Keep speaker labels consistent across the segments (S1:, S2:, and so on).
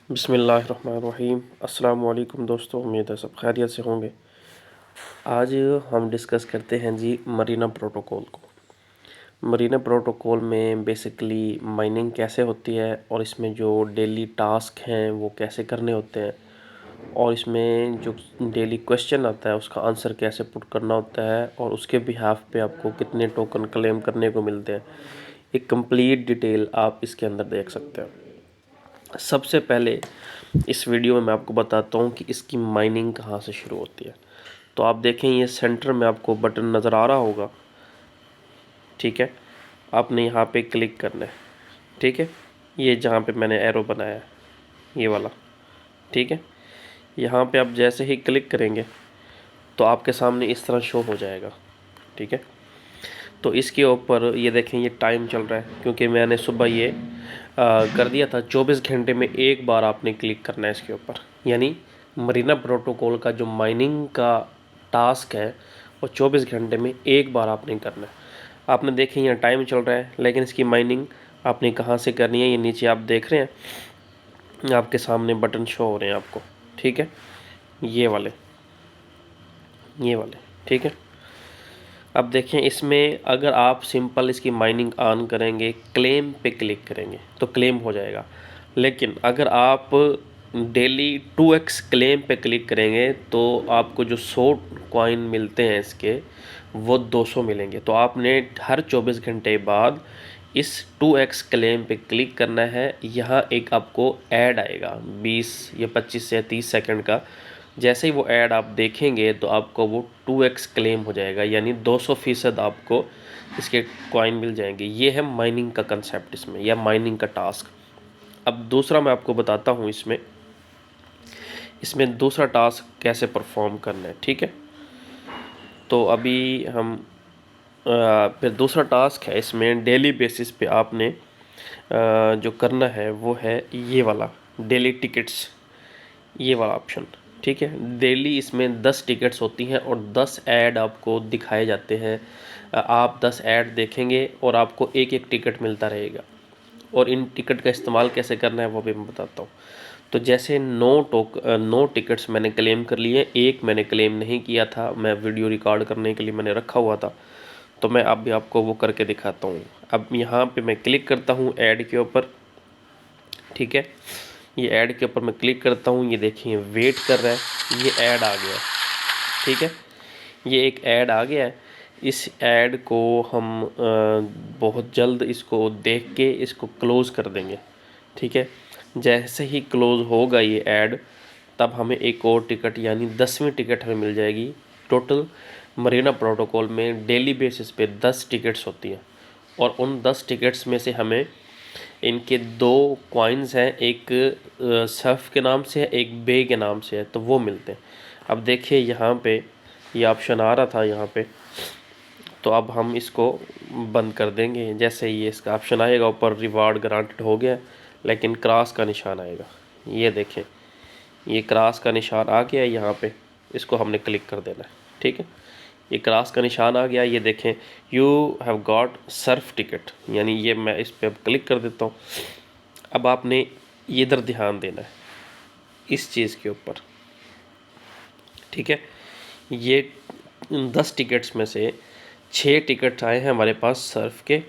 S1: बिस्मिल्लाहिर्रहमानिर्रहीम। अस्सलाम वालेकुम दोस्तों, उम्मीद है सब खैरियत से होंगे। आज हम डिस्कस करते हैं जी मरीना प्रोटोकॉल को। मरीना प्रोटोकॉल में बेसिकली माइनिंग कैसे होती है और इसमें जो डेली टास्क हैं वो कैसे करने होते हैं और इसमें जो डेली क्वेश्चन आता है उसका आंसर कैसे पुट करना होता है और उसके बिहाफ पे आपको कितने टोकन क्लेम करने को मिलते हैं, एक कंप्लीट डिटेल आप इसके अंदर देख सकते हैं। सबसे पहले इस वीडियो में मैं आपको बताता हूँ कि इसकी माइनिंग कहाँ से शुरू होती है। तो आप देखें ये सेंटर में आपको बटन नज़र आ रहा होगा, ठीक है। आपने यहाँ पे क्लिक करना है, ठीक है। ये जहाँ पे मैंने एरो बनाया है ये वाला, ठीक है। यहाँ पे आप जैसे ही क्लिक करेंगे तो आपके सामने इस तरह शो हो जाएगा, ठीक है। तो इसके ऊपर ये देखें ये टाइम चल रहा है क्योंकि मैंने सुबह ये कर दिया था। 24 घंटे में एक बार आपने क्लिक करना है इसके ऊपर, यानी मरीना प्रोटोकॉल का जो माइनिंग का टास्क है वो 24 घंटे में एक बार आपने करना है। आपने देखें यहाँ टाइम चल रहा है, लेकिन इसकी माइनिंग आपने कहाँ से करनी है ये नीचे आप देख रहे हैं, आपके सामने बटन शो हो रहे हैं आपको, ठीक है। ये वाले ठीक है। अब देखें इसमें अगर आप सिंपल इसकी माइनिंग ऑन करेंगे, क्लेम पे क्लिक करेंगे तो क्लेम हो जाएगा। लेकिन अगर आप डेली 2x क्लेम पे क्लिक करेंगे तो आपको जो 100 कॉइन मिलते हैं इसके वो 200 मिलेंगे। तो आपने हर 24 घंटे बाद इस 2x क्लेम पे क्लिक करना है। यहाँ एक आपको ऐड आएगा 20 या 25 या 30 सेकंड का। जैसे ही वो ऐड आप देखेंगे तो आपको वो 2x क्लेम हो जाएगा, यानी 200% आपको इसके कॉइन मिल जाएंगे। ये है माइनिंग का कंसेप्ट इसमें, या माइनिंग का टास्क। अब दूसरा मैं आपको बताता हूँ इसमें दूसरा टास्क कैसे परफॉर्म करना है, ठीक है। तो अभी हम फिर दूसरा टास्क है इसमें डेली बेसिस पे आपने जो करना है वो है ये वाला डेली टिकट्स, ये वाला ऑप्शन, ठीक है। डेली इसमें 10 टिकट्स होती हैं और 10 ऐड आपको दिखाए जाते हैं। आप 10 ऐड देखेंगे और आपको एक एक टिकट मिलता रहेगा। और इन टिकट का इस्तेमाल कैसे करना है वो भी मैं बताता हूँ। तो जैसे 9 टिकट्स मैंने क्लेम कर लिए, एक मैंने क्लेम नहीं किया था, मैं वीडियो रिकॉर्ड करने के लिए मैंने रखा हुआ था, तो मैं अब भी आपको वो करके दिखाता हूँ। अब यहाँ पे मैं क्लिक करता हूँ ऐड के ऊपर, ठीक है। ये ऐड के ऊपर मैं क्लिक करता हूँ, ये देखिए वेट कर रहा है, ये ऐड आ गया, ठीक है। ये एक ऐड आ गया है। इस ऐड को हम बहुत जल्द इसको देख के इसको क्लोज़ कर देंगे, ठीक है। जैसे ही क्लोज़ होगा ये ऐड, तब हमें एक और टिकट यानी 10वीं टिकट हमें मिल जाएगी। टोटल मरीना प्रोटोकॉल में डेली बेसिस पे 10 टिकट्स होती हैं और उन 10 टिकट्स में से हमें इनके 2 कॉइन्स हैं, एक सर्फ के नाम से है, एक बे के नाम से है, तो वो मिलते हैं। अब देखिए यहाँ पे ये ऑप्शन आ रहा था यहाँ पे, तो अब हम इसको बंद कर देंगे। जैसे ये इसका ऑप्शन आएगा ऊपर रिवार्ड ग्रांटेड हो गया, लेकिन क्रॉस का निशान आएगा। ये देखें ये क्रॉस का निशान आ गया यहाँ पे, इसको हमने क्लिक कर देना है, ठीक है। ये क्रॉस का निशान आ गया, ये देखें you have got Surf ticket, यानी ये मैं इस पर अब क्लिक कर देता हूँ। अब आपने इधर ध्यान देना है इस चीज़ के ऊपर, ठीक है। ये 10 टिकट्स में से 6 टिकट आए हैं हमारे पास सर्फ के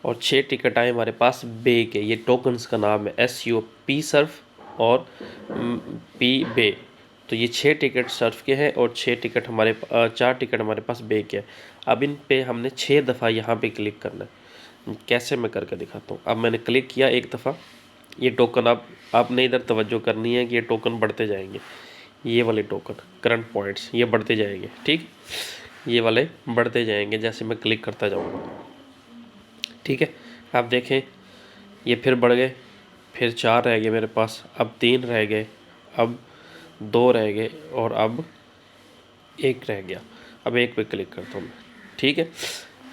S1: और 6 टिकट आए हमारे पास बे के। ये टोकन्स का नाम है SUP सर्फ और P बे। तो ये 6 टिकट सर्फ के हैं और 6 टिकट 4 टिकट हमारे पास बे के हैं। अब इन पे हमने 6 दफ़ा यहाँ पे क्लिक करना है। कैसे मैं करके दिखाता हूँ। अब मैंने क्लिक किया एक दफ़ा, ये टोकन आपने इधर तवज्जो करनी है कि ये टोकन बढ़ते जाएंगे। ये वाले टोकन करंट पॉइंट्स ये बढ़ते जाएंगे, ठीक। ये वाले बढ़ते जाएंगे जैसे मैं क्लिक करता जाऊँगा, ठीक है। आप देखें ये फिर बढ़ गए, फिर 4 रह गए मेरे पास, अब 3 रह गए, अब 2 रह गए और अब 1 रह गया। अब 1 पे क्लिक करता हूँ मैं, ठीक है।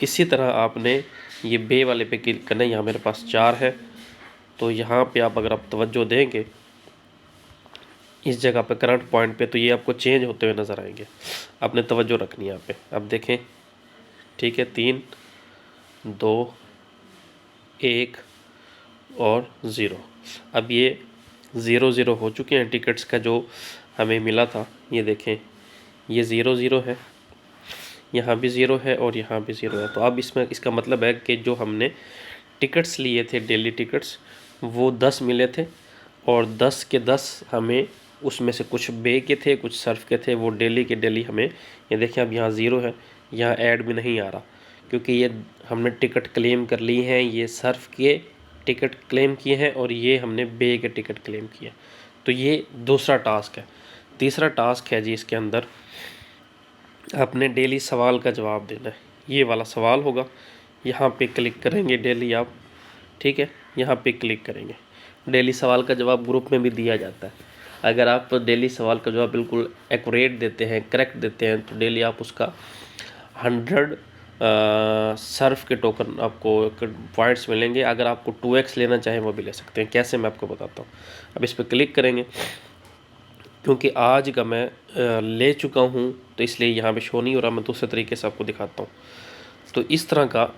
S1: इसी तरह आपने ये बे वाले पे क्लिक करना है। यहाँ मेरे पास 4 है, तो यहाँ पे आप अगर आप तवज्जो देंगे इस जगह पे करंट पॉइंट पे, तो ये आपको चेंज होते हुए नज़र आएंगे। आपने तवज्जो रखनी है यहाँ पे। अब देखें, ठीक है, 3 2 1 और 0। अब ये 0 हो चुके हैं टिकट्स का जो हमें मिला था। ये देखें, ये 0 है, यहाँ भी 0 है और यहाँ भी 0 है। तो अब इसमें इसका मतलब है कि जो हमने टिकट्स लिए थे डेली टिकट्स, वो 10 मिले थे और 10 के 10 हमें उसमें से कुछ बे के थे, कुछ सर्फ के थे, वो डेली के डेली हमें, ये देखें अब यहाँ 0 है, यहाँ ऐड भी नहीं आ रहा क्योंकि ये हमने टिकट क्लेम कर ली हैं, ये सर्फ के टिकट क्लेम किए हैं और ये हमने बे के टिकट क्लेम किए। तो ये दूसरा टास्क है। तीसरा टास्क है जी, इसके अंदर आपने डेली सवाल का जवाब देना है। ये वाला सवाल होगा, यहाँ पे क्लिक करेंगे डेली आप, ठीक है, यहाँ पे क्लिक करेंगे। डेली सवाल का जवाब ग्रुप में भी दिया जाता है। अगर आप डेली सवाल का जवाब बिल्कुल एक्यूरेट देते हैं, करेक्ट देते हैं, तो डेली आप उसका 100 सर्फ के टोकन आपको पॉइंट्स मिलेंगे। अगर आपको 2x लेना चाहें वो भी ले सकते हैं। कैसे, मैं आपको बताता हूँ। अब इस पर क्लिक करेंगे, क्योंकि आज का मैं ले चुका हूँ तो इसलिए यहाँ पे शो नहीं हो रहा, मैं दूसरे तरीके से आपको दिखाता हूँ। तो इस तरह का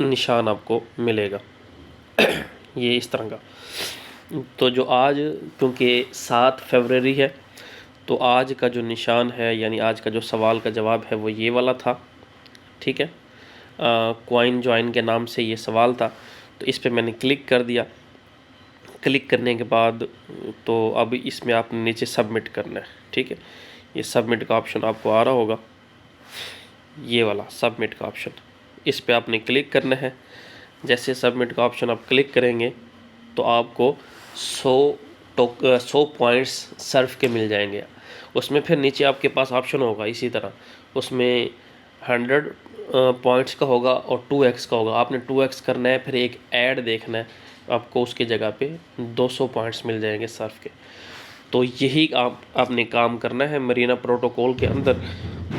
S1: निशान आपको मिलेगा ये इस तरह का। तो जो आज, क्योंकि 7 फरवरी है, तो आज का जो निशान है यानी आज का जो सवाल का जवाब है वो ये वाला था, ठीक है। कॉइन ज्वाइन के नाम से ये सवाल था। तो इस पे मैंने क्लिक कर दिया। क्लिक करने के बाद तो अब इसमें आपने नीचे सबमिट करना है, ठीक है। ये सबमिट का ऑप्शन आपको आ रहा होगा, ये वाला सबमिट का ऑप्शन, इस पे आपने क्लिक करना है। जैसे सबमिट का ऑप्शन आप क्लिक करेंगे तो आपको 100 पॉइंट्स सर्फ के मिल जाएंगे। उसमें फिर नीचे आपके पास ऑप्शन होगा इसी तरह, उसमें 100 पॉइंट्स का होगा और 2x का होगा। आपने 2x करना है, फिर एक ऐड देखना है, आपको उसके जगह पे 200 पॉइंट्स मिल जाएंगे सर्फ के। तो यही आपने काम करना है मरीना प्रोटोकॉल के अंदर।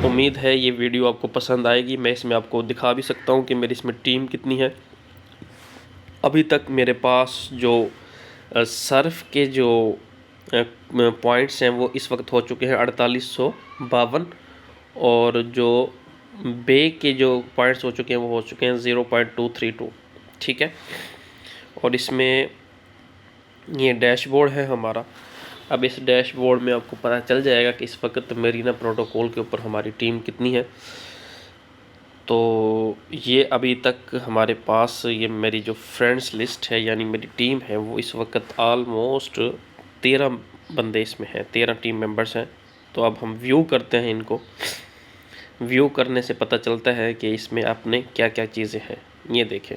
S1: उम्मीद है ये वीडियो आपको पसंद आएगी। मैं इसमें आपको दिखा भी सकता हूँ कि मेरी इसमें टीम कितनी है। अभी तक मेरे पास जो सर्फ के जो पॉइंट्स हैं वो इस वक्त हो चुके हैं 4852, और जो बे के जो पॉइंट्स हो चुके हैं वो हो चुके हैं 0.232, ठीक है। और इसमें ये डैशबोर्ड है हमारा। अब इस डैशबोर्ड में आपको पता चल जाएगा कि इस वक्त मरीना प्रोटोकॉल के ऊपर हमारी टीम कितनी है। तो ये अभी तक हमारे पास ये मेरी जो फ्रेंड्स लिस्ट है यानी मेरी टीम है वो इस वक्त ऑलमोस्ट 13 बंदे इसमें हैं, 13 टीम मेंबर्स हैं। तो अब हम व्यू करते हैं इनको। व्यू करने से पता चलता है कि इसमें अपने क्या क्या चीज़ें हैं। ये देखें,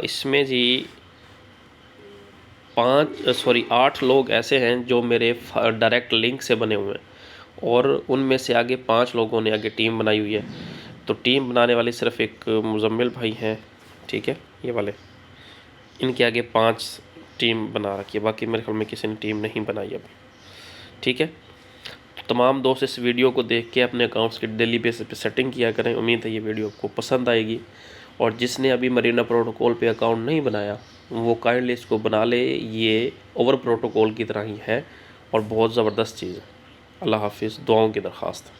S1: इसमें जी 8 लोग ऐसे हैं जो मेरे डायरेक्ट लिंक से बने हुए हैं, और उनमें से आगे 5 लोगों ने आगे टीम बनाई हुई है। तो टीम बनाने वाले सिर्फ एक मुजम्मिल भाई हैं, ठीक है, ये वाले, इनके आगे 5 टीम बना रखी है, बाकी मेरे ख्याल में किसी ने टीम नहीं बनाई अभी, ठीक है। तो तमाम दोस्त इस वीडियो को देख के अपने अकाउंट्स की डेली बेसिस पे सेटिंग किया करें। उम्मीद है ये वीडियो आपको पसंद आएगी। और जिसने अभी मरीना प्रोटोकॉल पे अकाउंट नहीं बनाया वो काइंडली इसको बना ले, ये ओवर प्रोटोकॉल की तरह ही है और बहुत ज़बरदस्त चीज़ है। अल्लाह हाफिज़, दुआओं की दरख्वास्त।